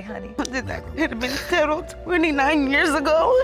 Honey, that could have been settled 29 years ago.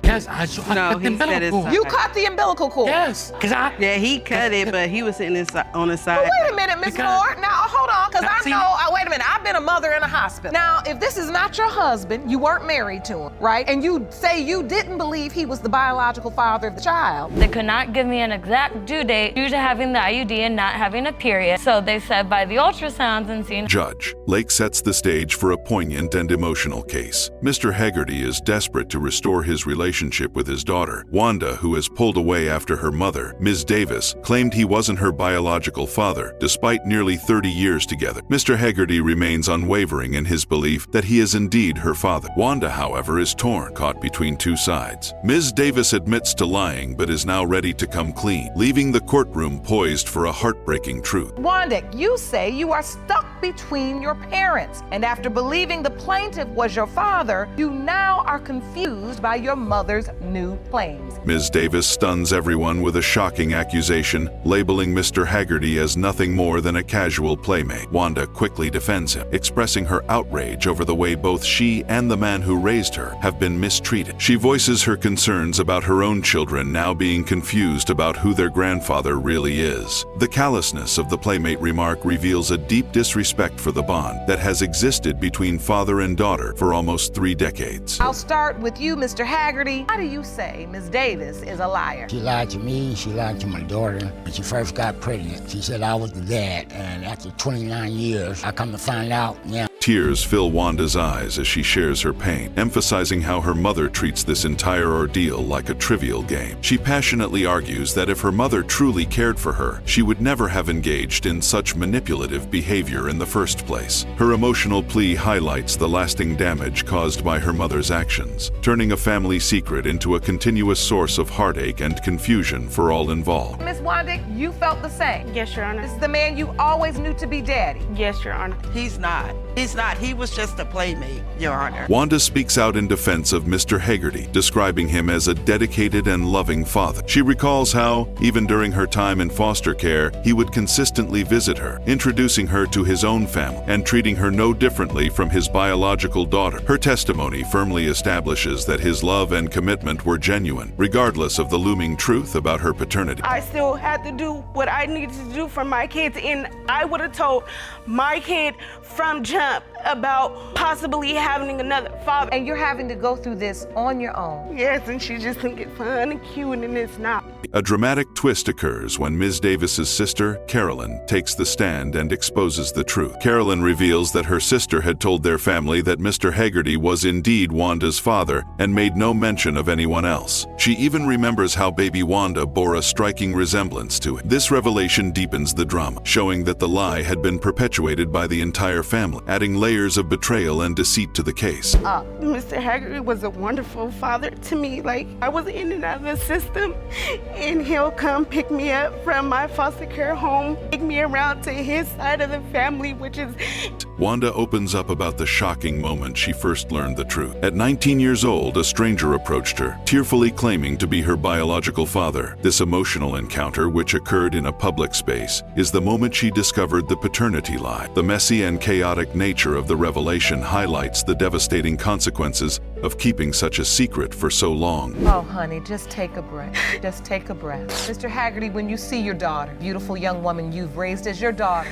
Yes, I No, cut the he said it's umbilical. not. You cut the umbilical cord? Yes, because I... Yeah, he cut it, but he was sitting on the side. But wait a minute, Miss Because- Moore. Now, hold on, because I See- know, wait a minute, I've been a mother in a hospital. Now, if this is not your husband, you weren't married to him, right? And you say you didn't believe he was the biological father of the child. They could not give me an exact due date due to having the IUD and not having a period. So they said by the ultrasounds and seeing... Judge Lake sets the stage for a poignant and emotional case. Mr. Haggerty is desperate to restore his relationship with his daughter. Wanda, who has pulled away after her mother, Ms. Davis, claimed he wasn't her biological father, despite nearly 30 years together. Mr. Haggerty remains unwavering in his belief that he is indeed her father. Wanda, however, is torn, caught between two sides. Ms. Davis admits to lying, but is now ready to come clean, leaving the courtroom poised for a heartbreaking truth. Wanda, you say you are stuck between your parents, and after believing the plaintiff was your father, you now are confused by your mother's new claims. Ms. Davis stuns everyone with a shocking accusation, labeling Mr. Haggerty as nothing more than a casual playmate. Wanda quickly defends him, expressing her outrage over the way both she and the man who raised her have been mistreated. She voices her concerns about her own children now being confused about who their grandfather really is. The callousness of the playmate remark reveals a deep disrespect for the bond that has existed between father and daughter for almost 3 decades. I'll start with you, Mr. Haggerty. Why do you say Ms. Davis is a liar? She lied to me, she lied to my daughter. When she first got pregnant, she said I was the dad, and after 29 years, I come to find out now. Tears fill Wanda's eyes as she shares her pain, emphasizing how her mother treats this entire ordeal like a trivial game. She passionately argues that if her mother truly cared for her, she would never have engaged in such manipulative behavior in the first place. Her emotional plea highlights the lasting damage caused by her mother's actions, turning a family secret into a continuous source of heartache and confusion for all involved. Miss Wanda, you felt the same. Yes, Your Honor. This is the man you always knew to be daddy. Yes, Your Honor. He's not. He's not. He was just a playmate, Your Honor. Wanda speaks out in defense of Mr. Haggerty, describing him as a dedicated and loving father. She recalls how, even during her time in foster care, he would consistently visit her, introducing her to his own family and treating her no differently from his biological daughter. Her testimony firmly establishes that his love and commitment were genuine, regardless of the looming truth about her paternity. I still had to do what I needed to do for my kids, and I would have told my kid from jump about possibly having another father. And you're having to go through this on your own. Yes, and she just think it's fun and cute, and it's not. A dramatic twist occurs when Ms. Davis's sister, Carolyn, takes the stand and exposes the truth. Carolyn reveals that her sister had told their family that Mr. Haggerty was indeed Wanda's father and made no mention of anyone else. She even remembers how baby Wanda bore a striking resemblance to him. This revelation deepens the drama, showing that the lie had been perpetuated by the entire family, adding layers of betrayal and deceit to the case. Mr. Haggerty was a wonderful father to me. Like, I was in and out of the system, and he'll come pick me up from my foster care home, take me around to his side of the family, which is... Wanda opens up about the shocking moment she first learned the truth. At 19 years old, a stranger approached her, tearfully claiming to be her biological father. This emotional encounter, which occurred in a public space, is the moment she discovered the paternity lie. The messy and chaotic nature of the revelation highlights the devastating consequences of keeping such a secret for so long. Oh, honey, just take a breath. Just take a breath. Mr. Haggerty, when you see your daughter, beautiful young woman you've raised as your daughter,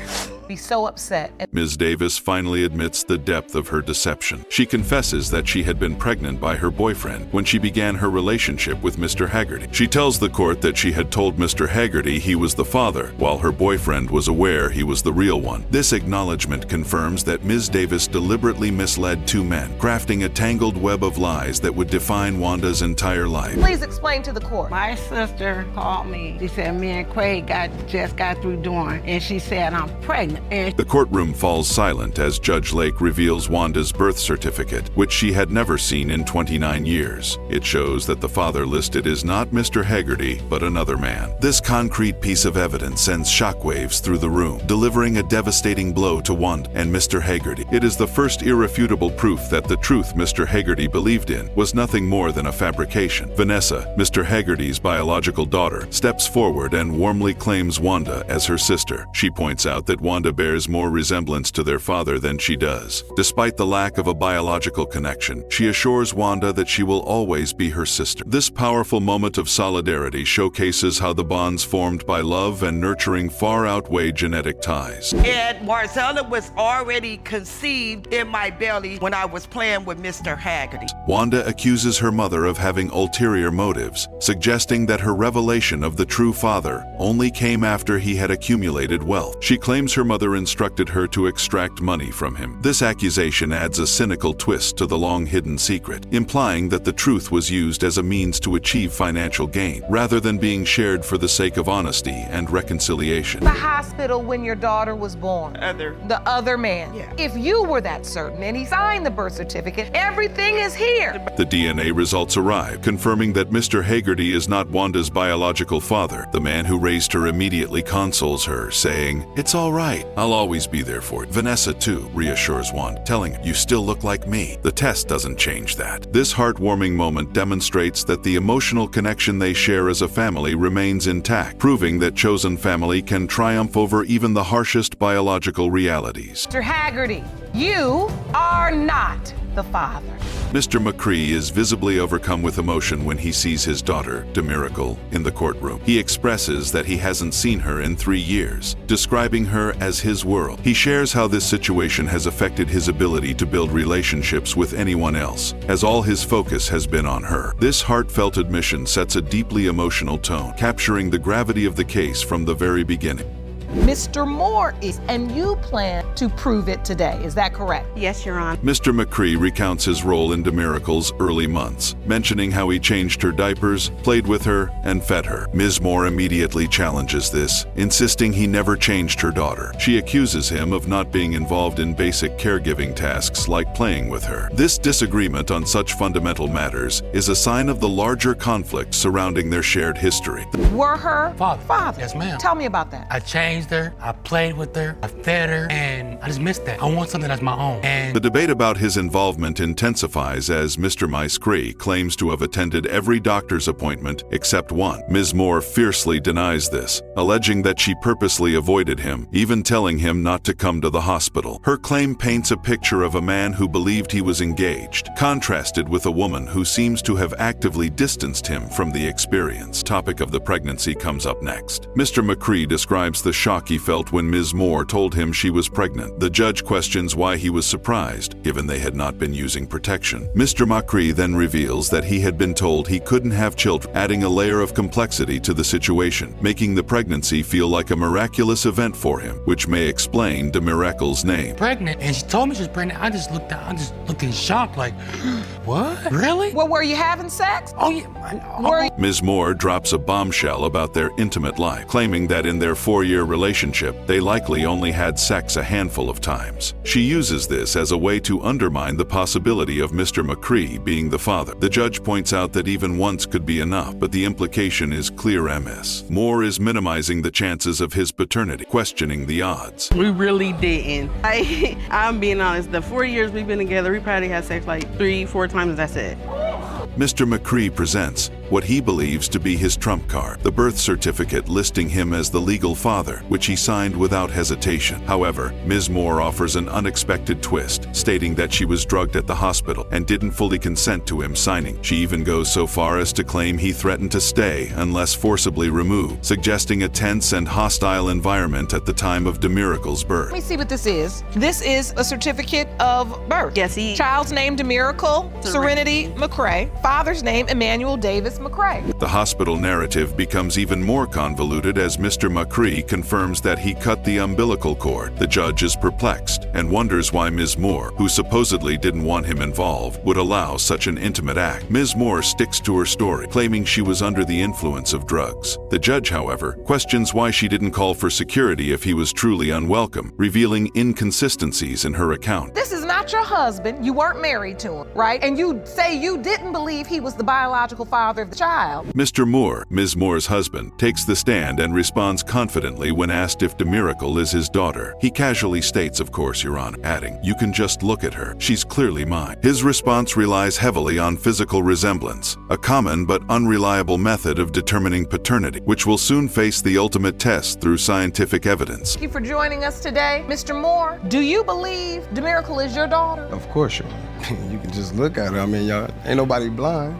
be so upset. Ms. Davis finally admits the depth of her deception. She confesses that she had been pregnant by her boyfriend when she began her relationship with Mr. Haggerty. She tells the court that she had told Mr. Haggerty he was the father, while her boyfriend was aware he was the real one. This acknowledgement confirms that Ms. Davis deliberately misled two men, crafting a tangled web of lies that would define Wanda's entire life. Please explain to the court. My sister called me. She said me and Craig just got through doing, and she said I'm pregnant. him. And The courtroom falls silent as Judge Lake reveals Wanda's birth certificate, which she had never seen in 29 years. It shows that the father listed is not Mr. Haggerty, but another man. This concrete piece of evidence sends shockwaves through the room, delivering a devastating blow to Wanda and Mr. Haggerty. It is the first irrefutable proof that the truth Mr. Haggerty believed in was nothing more than a fabrication. Vanessa, Mr. Haggerty's biological daughter, steps forward and warmly claims Wanda as her sister. She points out that Wanda bears more resemblance to their father than she does. Despite the lack of a biological connection, she assures Wanda that she will always be her sister. This powerful moment of solidarity showcases how the bonds formed by love and nurturing far outweigh genetic ties. And Marcella was already conceived in my belly when I was playing with Mr. Haggerty. Wanda accuses her mother of having ulterior motives, suggesting that her revelation of the true father only came after he had accumulated wealth. She claims her mother instructed her to extract money from him. This accusation adds a cynical twist to the long-hidden secret, implying that the truth was used as a means to achieve financial gain, rather than being shared for the sake of honesty and reconciliation. The hospital when your daughter was born. The other man. Yeah. If you were that certain and he signed the birth certificate, everything is here. The DNA results arrive, confirming that Mr. Haggerty is not Wanda's biological father. The man who raised her immediately consoles her, saying, "It's all right. I'll always be there for you." Vanessa, too, reassures Wanda, telling her, "You still look like me." The test doesn't change that. This heartwarming moment demonstrates that the emotional connection they share as a family remains intact, proving that chosen family can triumph over even the harshest biological realities. Mr. Haggerty, you are not the father. Mr. McCree is visibly overcome with emotion when he sees his daughter, DeMiracle, in the courtroom. He expresses that he hasn't seen her in 3 years, describing her as his world. He shares how this situation has affected his ability to build relationships with anyone else, as all his focus has been on her. This heartfelt admission sets a deeply emotional tone, capturing the gravity of the case from the very beginning. Mr. Moore is, and you plan to prove it today. Is that correct? yes, Your Honor. Mr. McCree recounts his role in DeMiracle's early months, mentioning how he changed her diapers, played with her, and fed her. Ms. Moore immediately challenges this, insisting he never changed her daughter. She accuses him of not being involved in basic caregiving tasks like playing with her. This disagreement on such fundamental matters is a sign of the larger conflict surrounding their shared history. Were her Father. Yes, ma'am. Tell me about that. I changed her, I played with her, I fed her, and I just missed that. I want something that's my own. And The debate about his involvement intensifies as Mr. McCree claims to have attended every doctor's appointment except one. Ms. Moore fiercely denies this, alleging that she purposely avoided him, even telling him not to come to the hospital. Her claim paints a picture of a man who believed he was engaged, contrasted with a woman who seems to have actively distanced him from the experience. Topic of the pregnancy comes up next. Mr. McCree describes the shock he felt when Ms. Moore told him she was pregnant. The judge questions why he was surprised, given they had not been using protection. Mr. McCree then reveals that he had been told he couldn't have children, adding a layer of complexity to the situation, making the pregnancy feel like a miraculous event for him, which may explain DeMiracle's name. pregnant, and she told me she was pregnant. I just looked in shock, like, what? Really? Well, were you having sex? Oh yeah. Were you? Ms. Moore drops a bombshell about their intimate life, claiming that in their 4-year relationship, they likely only had sex a handful of times. She uses this as a way to undermine the possibility of Mr. McCree being the father. The judge points out that even once could be enough, but the implication is clear MS. Moore is minimizing the chances of his paternity, questioning the odds. We really didn't. I'm being honest, the 4 years we've been together, we probably had sex like 3-4 times, that's it. Mr. McCree presents what he believes to be his trump card, the birth certificate listing him as the legal father, which he signed without hesitation. However, Ms. Moore offers an unexpected twist, stating that she was drugged at the hospital and didn't fully consent to him signing. She even goes so far as to claim he threatened to stay unless forcibly removed, suggesting a tense and hostile environment at the time of DeMiracle's birth. Let me see what this is. This is a certificate of birth. Yes, Child's name DeMiracle, Serenity McCrae. father's name Emmanuel Davis McCrae. The hospital narrative becomes even more convoluted as Mr. McCree confirms that he cut the umbilical cord. The judge is perplexed and wonders why Ms. Moore, who supposedly didn't want him involved, would allow such an intimate act. Ms. Moore sticks to her story, claiming she was under the influence of drugs. The judge, however, questions why she didn't call for security if he was truly unwelcome, revealing inconsistencies in her account. This is not your husband. You weren't married to him, right? And you say you didn't believe he was the biological father of the child. Mr. Moore, Ms. Moore's husband, takes the stand and responds confidently when asked if DeMiracle is his daughter. He casually states, "Of course, Your Honor," adding, "You can just look at her. She's clearly mine." His response relies heavily on physical resemblance, a common but unreliable method of determining paternity, which will soon face the ultimate test through scientific evidence. Thank you for joining us today. Mr. Moore, do you believe DeMiracle is your daughter? Of course, Your Honor. You can just look at her. I mean, y'all, ain't nobody blind.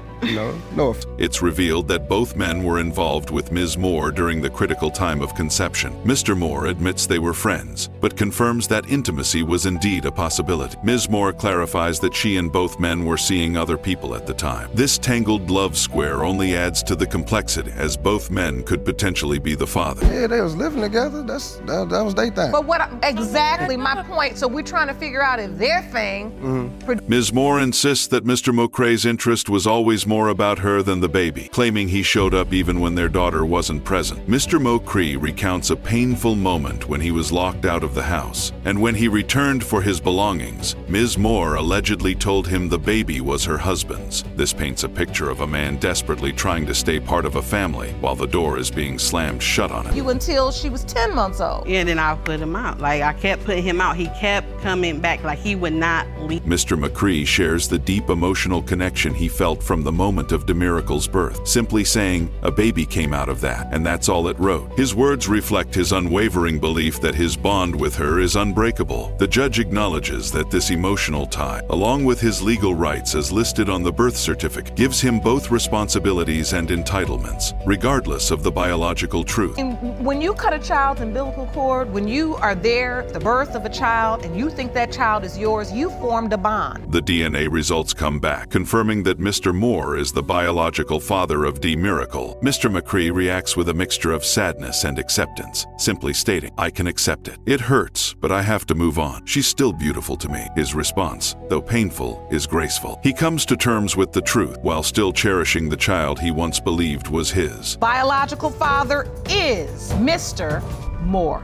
No. It's revealed that both men were involved with Ms. Moore during the critical time of conception. Mr. Moore admits they were friends, but confirms that intimacy was indeed a possibility. Ms. Moore clarifies that she and both men were seeing other people at the time. This tangled love square only adds to the complexity, as both men could potentially be the father. Yeah, they was living together. That was their thing. But exactly my point. So we're trying to figure out if their thing. Ms. Moore insists that Mr. McCrae's interest was always more about her than the baby, claiming he showed up even when their daughter wasn't present. Mr. McCree recounts a painful moment when he was locked out of the house, and when he returned for his belongings, Ms. Moore allegedly told him the baby was her husband's. This paints a picture of a man desperately trying to stay part of a family while the door is being slammed shut on him. Until she was 10 months old. And then I put him out. Like, I kept putting him out. He kept coming back. Like, he would not leave. Mr. McCree shares the deep emotional connection he felt from the moment of DeMiracle's birth, simply saying, "A baby came out of that, and that's all it wrote." His words reflect his unwavering belief that his bond with her is unbreakable. The judge acknowledges that this emotional tie, along with his legal rights as listed on the birth certificate, gives him both responsibilities and entitlements, regardless of the biological truth. And when you cut a child's umbilical cord, when you are there at the birth of a child and you think that child is yours, you formed a bond. The DNA results come back, confirming that Mr. Moore is the biological father of DeMiracle. Mr. McCree reacts with a mixture of sadness and acceptance, simply stating, "I can accept it. It hurts, but I have to move on. She's still beautiful to me." His response, though painful, is graceful. He comes to terms with the truth while still cherishing the child he once believed was his. Biological father is Mr. Moore.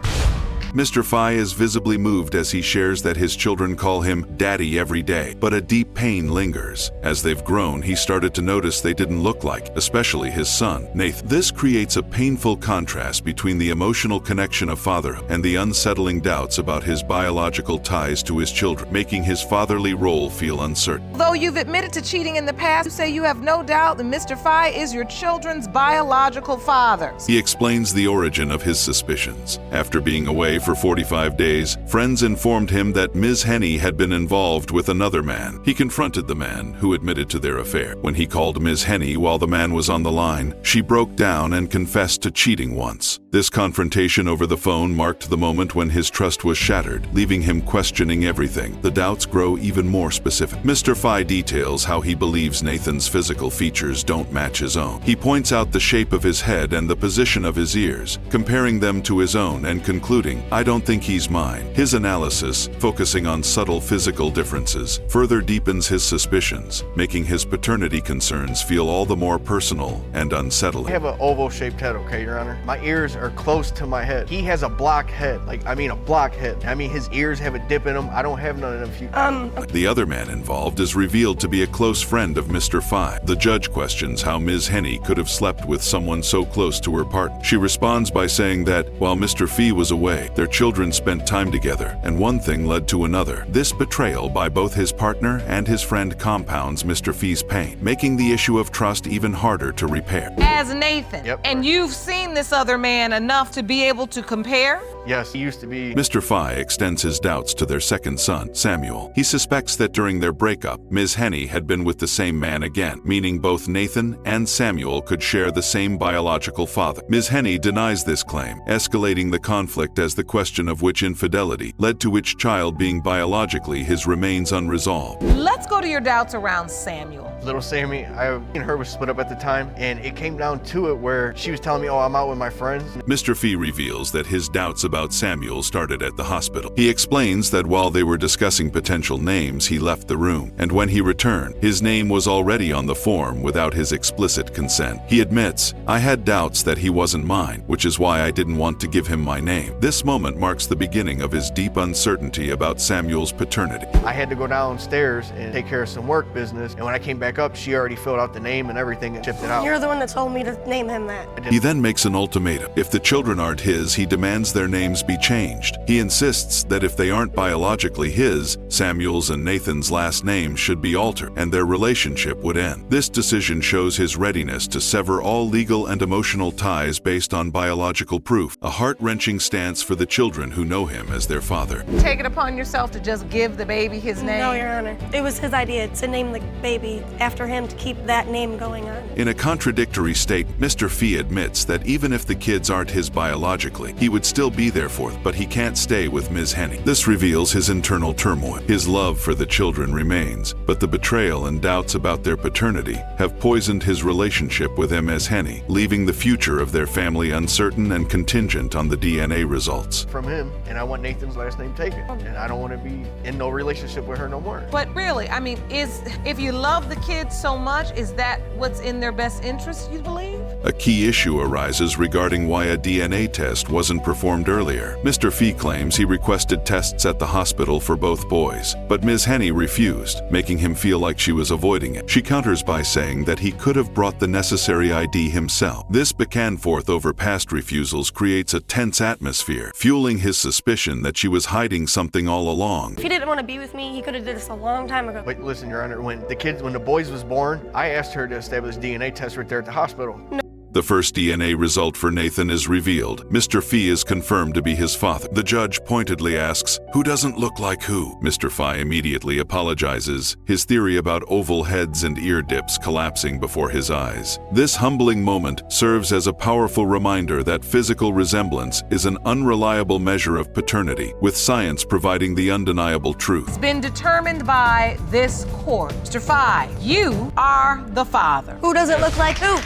Mr. Fye is visibly moved as he shares that his children call him Daddy every day, but a deep pain lingers. As they've grown, he started to notice they didn't look like, especially his son, Nathan. This creates a painful contrast between the emotional connection of fatherhood and the unsettling doubts about his biological ties to his children, making his fatherly role feel uncertain. Though you've admitted to cheating in the past, you say you have no doubt that Mr. Fye is your children's biological father. He explains the origin of his suspicions. After being away for 45 days, friends informed him that Ms. Henny had been involved with another man. He confronted the man, who admitted to their affair. When he called Ms. Henny while the man was on the line, she broke down and confessed to cheating once. This confrontation over the phone marked the moment when his trust was shattered, leaving him questioning everything. The doubts grow even more specific. Mr. Fye details how he believes Nathan's physical features don't match his own. He points out the shape of his head and the position of his ears, comparing them to his own and concluding, "I don't think he's mine." His analysis, focusing on subtle physical differences, further deepens his suspicions, making his paternity concerns feel all the more personal and unsettling. I have an oval-shaped head, okay, Your Honor? My ears are close to my head. He has a block head, a block head. His ears have a dip in them. I don't have none of them. The other man involved is revealed to be a close friend of Mr. Fye. The judge questions how Ms. Henny could have slept with someone so close to her partner. She responds by saying that, while Mr. Fee was away, their children spent time together, and one thing led to another. This betrayal by both his partner and his friend compounds Mr. Fee's pain, making the issue of trust even harder to repair. As Nathan, Yep. and you've seen this other man enough to be able to compare? Yes, he used to be. Mr. Fye extends his doubts to their second son, Samuel. He suspects that during their breakup, Ms. Henny had been with the same man again, meaning both Nathan and Samuel could share the same biological father. Ms. Henny denies this claim, escalating the conflict as the the question of which infidelity led to which child being biologically his remains unresolved. Let's go to your doubts around Samuel. Little Sammy, I and her was split up at the time, and it came down to it where she was telling me, oh, I'm out with my friends. Mr. Fee reveals that his doubts about Samuel started at the hospital. He explains that while they were discussing potential names, he left the room, and when he returned, his name was already on the form without his explicit consent. He admits, I had doubts that he wasn't mine, which is why I didn't want to give him my name. This moment marks the beginning of his deep uncertainty about Samuel's paternity. I had to go downstairs and take care of some work business, and when I came back up, she already filled out the name and everything and shipped it out. You're the one that told me to name him that. He then makes an ultimatum. If the children aren't his, he demands their names be changed. He insists that if they aren't biologically his, Samuel's and Nathan's last names should be altered, and their relationship would end. This decision shows his readiness to sever all legal and emotional ties based on biological proof, a heart-wrenching stance for the children who know him as their father. Take it upon yourself to just give the baby his name? No, Your Honor. It was his idea to name the baby after him to keep that name going on. In a contradictory statement, Mr. Fee admits that even if the kids aren't his biologically, he would still be there for them, but he can't stay with Ms. Henny. This reveals his internal turmoil. His love for the children remains, but the betrayal and doubts about their paternity have poisoned his relationship with Ms. Henny, leaving the future of their family uncertain and contingent on the DNA results. From him, and I want Nathan's last name taken, and I don't want to be in no relationship with her no more. But really, I mean, if you love the kids so much, is that what's in their best interest, you believe? A key issue arises regarding why a DNA test wasn't performed earlier. Mr. Fee claims he requested tests at the hospital for both boys, but Ms. Henny refused, making him feel like she was avoiding it. She counters by saying that he could have brought the necessary ID himself. This back and forth over past refusals creates a tense atmosphere, fueling his suspicion that she was hiding something all along. If he didn't want to be with me, he could have did this a long time ago. Wait, listen, Your Honor, when the boys was born, I asked her to establish DNA test right there at the hospital. The first DNA result for Nathan is revealed. Mr. Fee is confirmed to be his father. The judge pointedly asks, who doesn't look like who? Mr. Fee immediately apologizes, his theory about oval heads and ear dips collapsing before his eyes. This humbling moment serves as a powerful reminder that physical resemblance is an unreliable measure of paternity, with science providing the undeniable truth. It's been determined by this court. Mr. Fee, you are the father. Who doesn't look like who?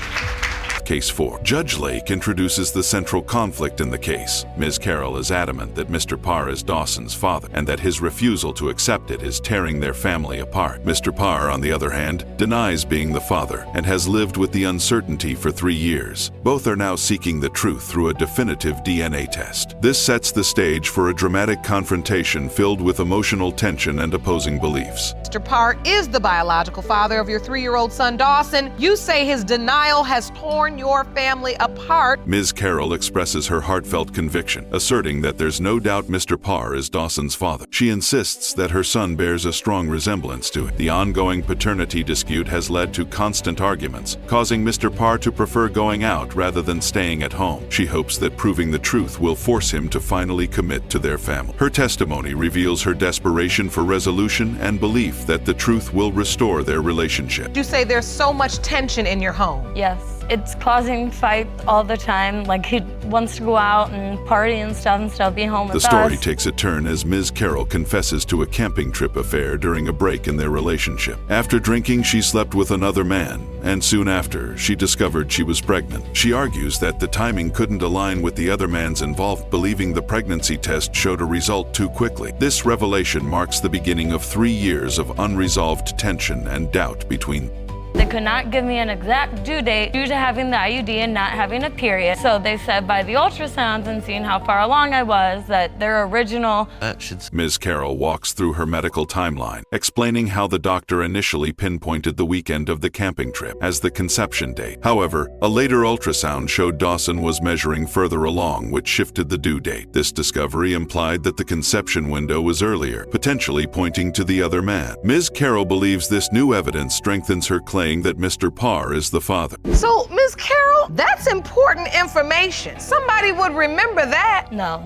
Case 4. Judge Lake introduces the central conflict in the case. Ms. Carroll is adamant that Mr. Parr is Dawson's father and that his refusal to accept it is tearing their family apart. Mr. Parr, on the other hand, denies being the father and has lived with the uncertainty for 3 years. Both are now seeking the truth through a definitive DNA test. This sets the stage for a dramatic confrontation filled with emotional tension and opposing beliefs. Mr. Parr is the biological father of your 3-year-old son, Dawson. You say his denial has torn your family apart. Ms. Carroll expresses her heartfelt conviction, asserting that there's no doubt Mr. Parr is Dawson's father. She insists that her son bears a strong resemblance to it. The ongoing paternity dispute has led to constant arguments, causing Mr. Parr to prefer going out rather than staying at home. She hopes that proving the truth will force him to finally commit to their family. Her testimony reveals her desperation for resolution and belief that the truth will restore their relationship. You say there's so much tension in your home. Yes. It's causing fight all the time. Like, he wants to go out and party and stuff, be home with us. The story takes a turn as Ms. Carroll confesses to a camping trip affair during a break in their relationship. After drinking, she slept with another man, and soon after, she discovered she was pregnant. She argues that the timing couldn't align with the other man's involved, believing the pregnancy test showed a result too quickly. This revelation marks the beginning of 3 years of unresolved tension and doubt between them. They could not give me an exact due date due to having the IUD and not having a period. So they said by the ultrasounds and seeing how far along I was that their original... Ms. Carroll walks through her medical timeline, explaining how the doctor initially pinpointed the weekend of the camping trip as the conception date. However, a later ultrasound showed Dawson was measuring further along, which shifted the due date. This discovery implied that the conception window was earlier, potentially pointing to the other man. Ms. Carroll believes this new evidence strengthens her claim that Mr. Parr is the father. So, Ms. Ms. Carroll? That's important information. Somebody would remember that. No.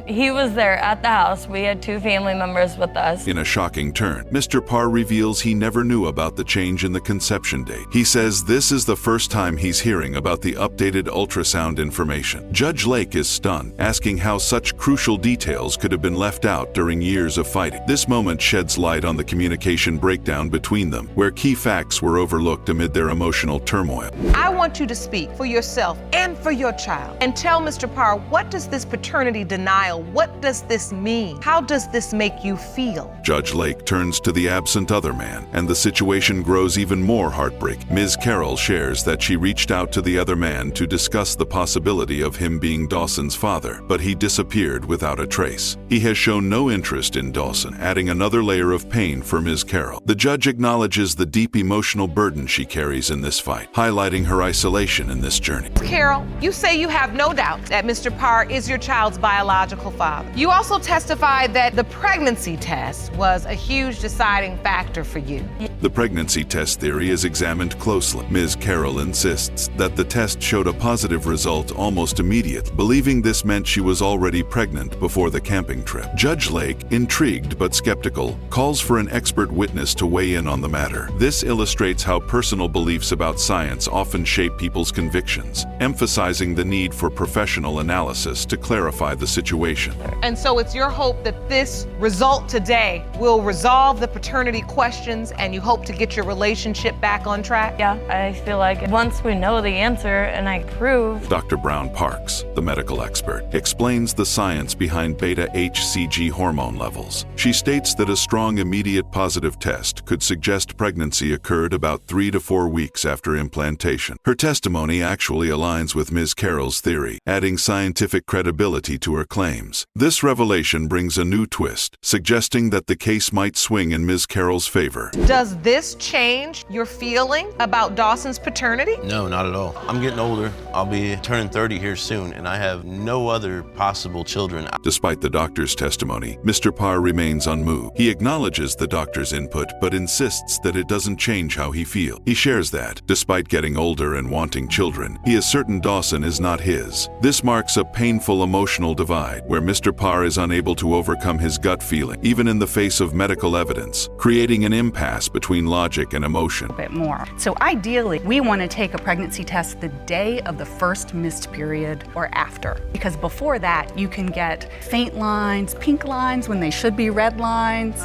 He was there at the house. We had 2 family members with us. In a shocking turn, Mr. Parr reveals he never knew about the change in the conception date. He says this is the first time he's hearing about the updated ultrasound information. Judge Lake is stunned, asking how such crucial details could have been left out during years of fighting. This moment sheds light on the communication breakdown between them, where key facts were overlooked amid their emotional turmoil. I want you to speak for yourself and for your child and tell Mr. Parr, what does this paternity denial, what does this mean? How does this make you feel? Judge Lake turns to the absent other man, and the situation grows even more heartbreaking. Ms. Carroll shares that she reached out to the other man to discuss the possibility of him being Dawson's father, but he disappeared without a trace. He has shown no interest in Dawson, adding another layer of pain for Ms. Carroll. The judge acknowledges the deep emotional burden she carries in this fight, highlighting her isolation in this journey. Carol, you say you have no doubt that Mr. Parr is your child's biological father. You also testified that the pregnancy test was a huge deciding factor for you. The pregnancy test theory is examined closely. Ms. Carroll insists that the test showed a positive result almost immediately, believing this meant she was already pregnant before the camping trip. Judge Lake, intrigued but skeptical, calls for an expert witness to weigh in on the matter. This illustrates how personal beliefs about science often shape people's convictions, emphasizing the need for professional analysis to clarify the situation. And so it's your hope that this result today will resolve the paternity questions and you hope to get your relationship back on track? Yeah, I feel like once we know the answer and I prove. Dr. Brown Parks, the medical expert, explains the science behind beta-HCG hormone levels. She states that a strong immediate positive test could suggest pregnancy occurred about 3 to 4 weeks after implantation. Her testimony actually aligns with Ms. Carroll's theory, adding scientific credibility to her claims. This revelation brings a new twist, suggesting that the case might swing in Ms. Carroll's favor. Does this change your feeling about Dawson's paternity? No, not at all. I'm getting older. I'll be turning 30 here soon, and I have no other possible children. Despite the doctor's testimony, Mr. Parr remains unmoved. He acknowledges the doctor's input, but insists that it doesn't change how he feels. He shares that, despite getting older and wanting children, he is certain Dawson is not his. This marks a painful emotional divide, where Mr. Parr is unable to overcome his gut feeling, even in the face of medical evidence, creating an impasse between logic and emotion. A bit more. So ideally, we want to take a pregnancy test the day of the first missed period or after, because before that, you can get faint lines, pink lines when they should be red lines.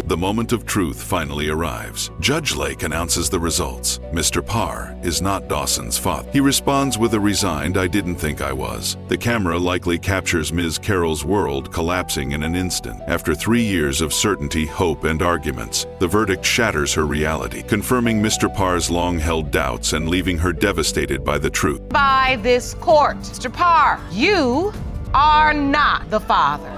The moment of truth finally arrives. Judge Lake announces the results. Mr. Parr is not Dawson's father. He responds with a resigned, "I didn't think I was." The camera likely captures Ms. Carroll's world collapsing in an instant. After 3 years of certainty, hope, and arguments, the verdict shatters her reality, confirming Mr. Parr's long-held doubts and leaving her devastated by the truth. By this court, Mr. Parr, you are not the father.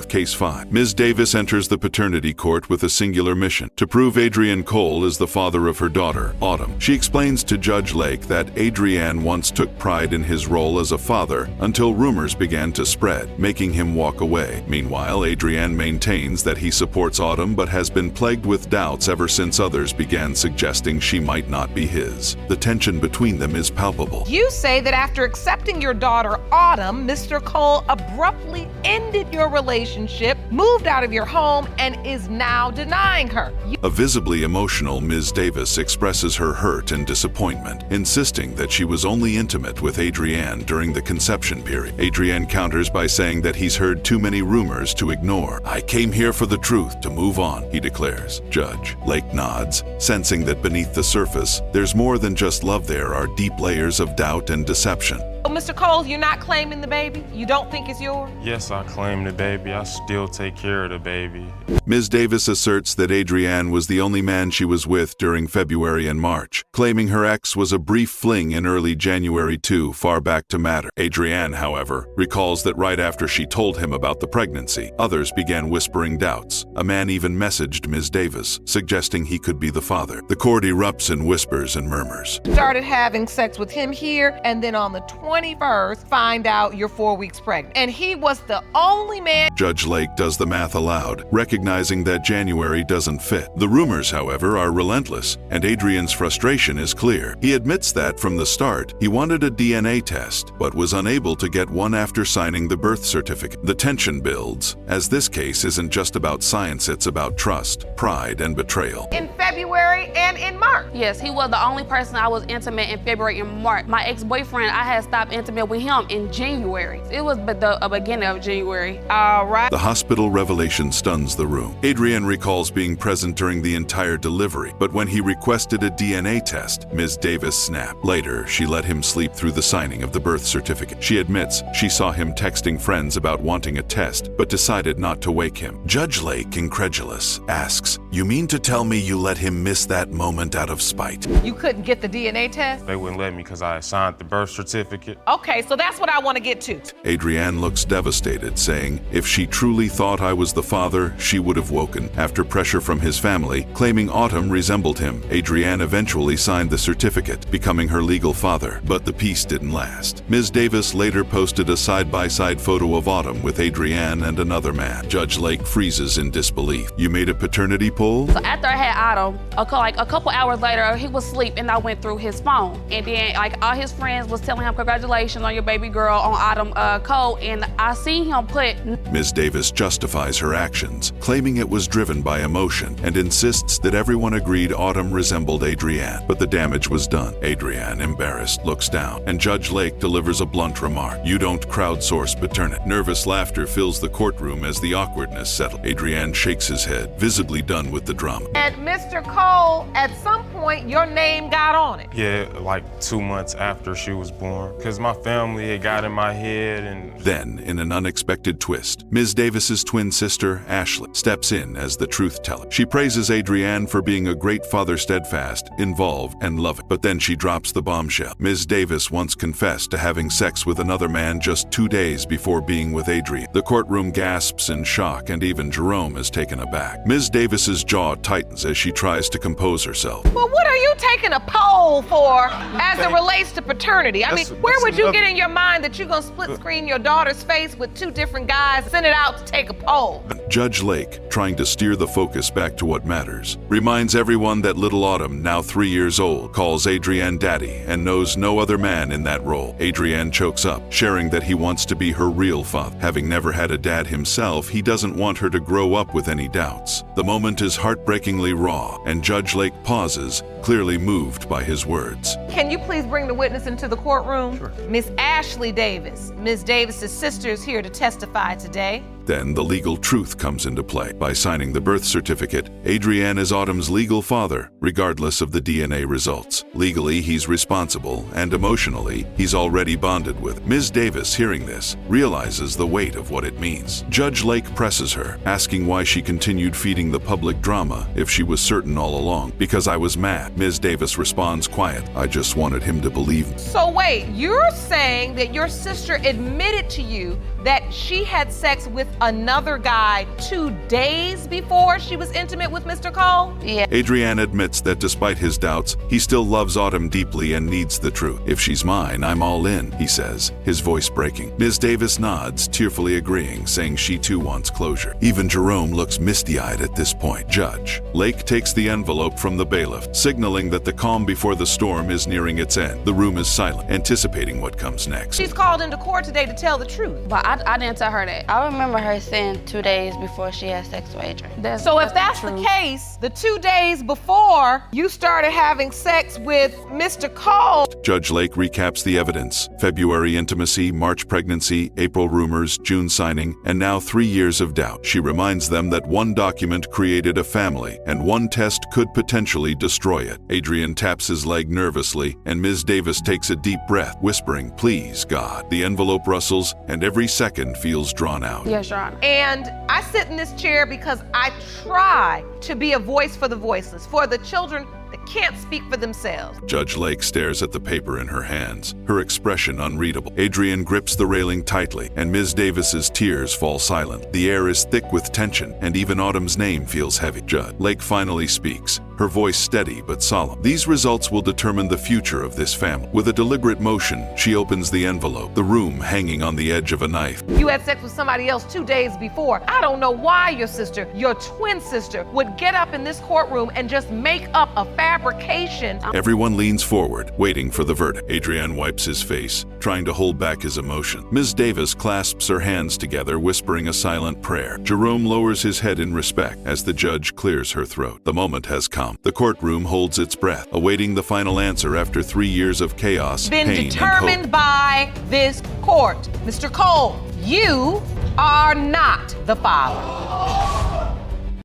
Case 5. Ms. Davis enters the paternity court with a singular mission: to prove Adrienne Cole is the father of her daughter, Autumn. She explains to Judge Lake that Adrienne once took pride in his role as a father until rumors began to spread, making him walk away. Meanwhile, Adrienne maintains that he supports Autumn but has been plagued with doubts ever since others began suggesting she might not be his. The tension between them is palpable. You say that after accepting your daughter, Autumn, Mr. Cole abruptly ended your relationship, moved out of your home, and is now denying her. A visibly emotional Ms. Davis expresses her hurt and disappointment, insisting that she was only intimate with Adrienne during the conception period. Adrienne counters by saying that he's heard too many rumors to ignore. "I came here for the truth, to move on," he declares. Judge Lake nods, sensing that beneath the surface, there's more than just love. There are deep layers of doubt and deception. Mr. Cole, you're not claiming the baby? You don't think it's yours? Yes, I claim the baby. I still take care of the baby. Ms. Davis asserts that Adrienne was the only man she was with during February and March, claiming her ex was a brief fling in early January too far back to matter. Adrienne, however, recalls that right after she told him about the pregnancy, others began whispering doubts. A man even messaged Ms. Davis, suggesting he could be the father. The court erupts in whispers and murmurs. Started having sex with him here, and then on the 20th 21st, find out you're 4 weeks pregnant. And he was the only man. Judge Lake does the math aloud, recognizing that January doesn't fit. The rumors, however, are relentless, and Adrian's frustration is clear. He admits that from the start, he wanted a DNA test, but was unable to get one after signing the birth certificate. The tension builds, as this case isn't just about science, it's about trust, pride, and betrayal. In February and in March. Yes, he was the only person I was intimate in February and March. My ex-boyfriend, I had stopped intimate with him in January. It was the beginning of January. All right. The hospital revelation stuns the room. Adrian recalls being present during the entire delivery, but when he requested a DNA test, Ms. Davis snapped. Later, she let him sleep through the signing of the birth certificate. She admits she saw him texting friends about wanting a test, but decided not to wake him. Judge Lake, incredulous, asks, "You mean to tell me you let him miss that moment out of spite?" You couldn't get the DNA test? They wouldn't let me because I had signed the birth certificate. Okay, so that's what I want to get to. Adrienne looks devastated, saying, "If she truly thought I was the father, she would have woken." After pressure from his family, claiming Autumn resembled him, Adrienne eventually signed the certificate, becoming her legal father. But the peace didn't last. Ms. Davis later posted a side-by-side photo of Autumn with Adrienne and another man. Judge Lake freezes in disbelief. "You made a paternity poll?" So after I had Autumn, a couple hours later, he was asleep and I went through his phone. And then all his friends was telling him, "Congratulations on your baby girl on Autumn code." And I seen him put. Ms. Davis justifies her actions, claiming it was driven by emotion, and insists that everyone agreed Autumn resembled Adrienne. But the damage was done. Adrienne, embarrassed, looks down, and Judge Lake delivers a blunt remark. "You don't crowdsource paternity." Nervous laughter fills the courtroom as the awkwardness settles. Adrienne shakes his head, visibly done with the drama. And Mr. Cole, at some point, your name got on it. Yeah, like 2 months after she was born, because my family had got in my head and... Then, in an unexpected twist, Ms. Davis's twin sister, Ashley, steps in as the truth teller. She praises Adrienne for being a great father, steadfast, involved, and loving. But then she drops the bombshell. Ms. Davis once confessed to having sex with another man just 2 days before being with Adrienne. The courtroom gasps in shock, and even Jerome is taken aback. Ms. Davis's jaw tightens as she tries to compose herself. Well, what are you taking a poll for as it relates to paternity? I mean, where would you get in your mind that you're gonna split screen your daughter's face with 2 different guys, send it out to take a poll? Judge Lake, trying to steer the focus back to what matters, reminds everyone that little Autumn, now 3 years old, calls Adrienne daddy and knows no other man in that role. Adrienne chokes up, sharing that he wants to be her real father. Having never had a dad himself, he doesn't want her to grow up with any doubts. The moment is heartbreakingly raw, and Judge Lake pauses, clearly moved by his words. Can you please bring the witness into the courtroom? Sure. Miss Ashley Davis. Ms. Davis's sister is here to testify today. Then the legal truth comes into play. By signing the birth certificate, Adrienne is Autumn's legal father, regardless of the DNA results. Legally, he's responsible, and emotionally, he's already bonded with. Ms. Davis, hearing this, realizes the weight of what it means. Judge Lake presses her, asking why she continued feeding the public drama if she was certain all along. "Because I was mad." Ms. Davis responds quiet, "I just wanted him to believe me." So wait, you're saying that your sister admitted to you that she had sex with another guy 2 days before she was intimate with Mr. Cole? Yeah. Adrienne admits that despite his doubts, he still loves Autumn deeply and needs the truth. "If she's mine, I'm all in," he says, his voice breaking. Ms. Davis nods, tearfully agreeing, saying she too wants closure. Even Jerome looks misty-eyed at this point. Judge Lake takes the envelope from the bailiff, signaling that the calm before the storm is nearing its end. The room is silent, anticipating what comes next. She's called into court today to tell the truth. But I didn't tell her that. I remember her saying 2 days before she had sex with Adrian. So if that's the case, the 2 days before you started having sex with Mr. Cole. Judge Lake recaps the evidence. February intimacy, March pregnancy, April rumors, June signing, and now 3 years of doubt. She reminds them that one document created a family, and one test could potentially destroy it. Adrian taps his leg nervously, and Ms. Davis takes a deep breath, whispering, "Please, God." The envelope rustles, and every second feels drawn out. Yes, Your Honor. And I sit in this chair because I try to be a voice for the voiceless, for the children that can't speak for themselves. Judge Lake stares at the paper in her hands, her expression unreadable. Adrian grips the railing tightly, and Ms. Davis's tears fall silent. The air is thick with tension, and even Autumn's name feels heavy. Judge Lake finally speaks, her voice steady but solemn. These results will determine the future of this family. With a deliberate motion, she opens the envelope, the room hanging on the edge of a knife. You had sex with somebody else 2 days before. I don't know why your sister, your twin sister, would get up in this courtroom and just make up a fabrication. Everyone leans forward, waiting for the verdict. Adrian wipes his face, trying to hold back his emotion. Ms. Davis clasps her hands together, whispering a silent prayer. Jerome lowers his head in respect as the judge clears her throat. The moment has come. The courtroom holds its breath, awaiting the final answer after 3 years of chaos, Been pain, determined and hope. by this court. Mr. Cole, you are not the father.